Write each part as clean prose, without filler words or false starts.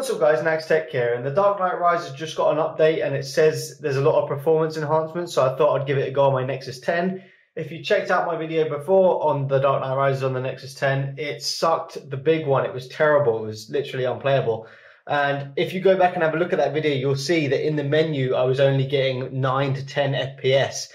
What's up guys, Nags Tech here, and the Dark Knight Rises just got an update and it says there's a lot of performance enhancements, so I thought I'd give it a go on my Nexus 10. If you checked out my video before on the Dark Knight Rises on the Nexus 10, it sucked the big one. It was terrible, it was literally unplayable. And if you go back and have a look at that video, you'll see that in the menu I was only getting 9 to 10 FPS.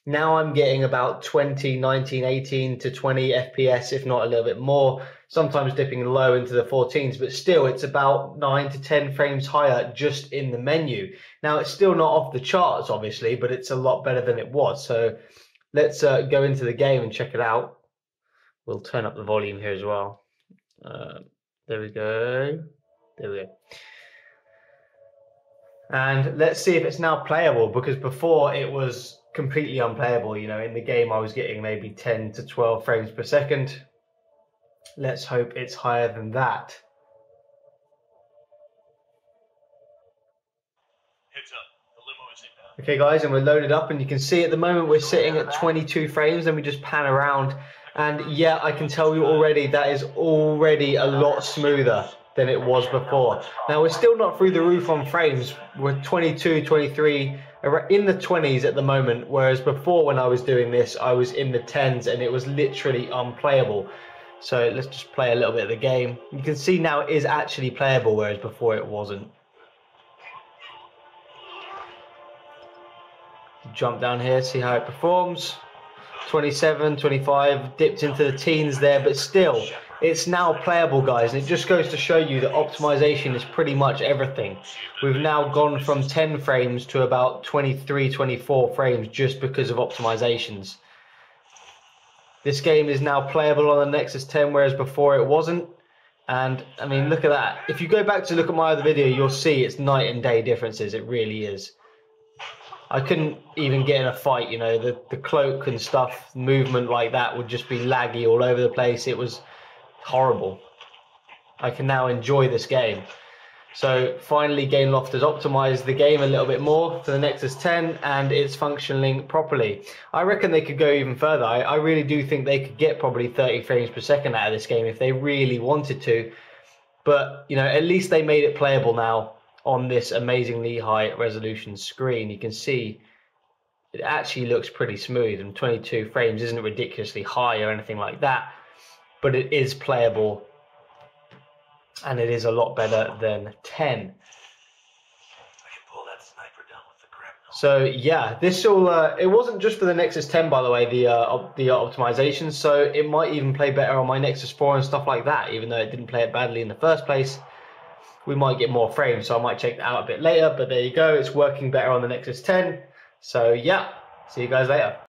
Now I'm getting about 20, 19, 18 to 20 FPS, if not a little bit more, sometimes dipping low into the 14s, but still it's about 9 to 10 frames higher just in the menu. Now it's still not off the charts, obviously, but it's a lot better than it was. So let's go into the game and check it out. We'll turn up the volume here as well. There we go. There we go. And let's see if it's now playable, because before it was completely unplayable. You know, in the game I was getting maybe 10 to 12 frames per second. Let's hope it's higher than that. Heads up, the limo is inbound. Okay guys, and we're loaded up, and you can see at the moment we're sitting at 22 frames. Then we just pan around, and yeah, I can tell you already that is already a lot smoother than it was before. Now we're still not through the roof on frames. We're 22, 23, in the 20s at the moment, whereas before when I was doing this I was in the 10s and it was literally unplayable. So let's just play a little bit of the game. You can see now it is actually playable, whereas before it wasn't. Jump down here, see how it performs. 27, 25, dipped into the teens there, but still it's now playable, guys, and it just goes to show you that optimization is pretty much everything. We've now gone from 10 frames to about 23, 24 frames just because of optimizations. This game is now playable on the Nexus 10, whereas before it wasn't. And I mean, look at that. If you go back to look at my other video, you'll see it's night and day differences. It really is. I couldn't even get in a fight, you know, the cloak and stuff, movement like that would just be laggy all over the place. It was horrible. I can now enjoy this game. So finally Gameloft has optimized the game a little bit more for the Nexus 10 and it's functioning properly. I reckon they could go even further. I really do think they could get probably 30 frames per second out of this game if they really wanted to. But, you know, at least they made it playable now on this amazingly high resolution screen. You can see it actually looks pretty smooth, and 22 frames isn't ridiculously high or anything like that, but it is playable and it is a lot better than 10. So yeah, this all it wasn't just for the Nexus 10, by the way, the optimization, so it might even play better on my Nexus 4 and stuff like that, even though it didn't play it badly in the first place. We might get more frames, so I might check that out a bit later, but there you go, it's working better on the Nexus 10. So yeah, see you guys later.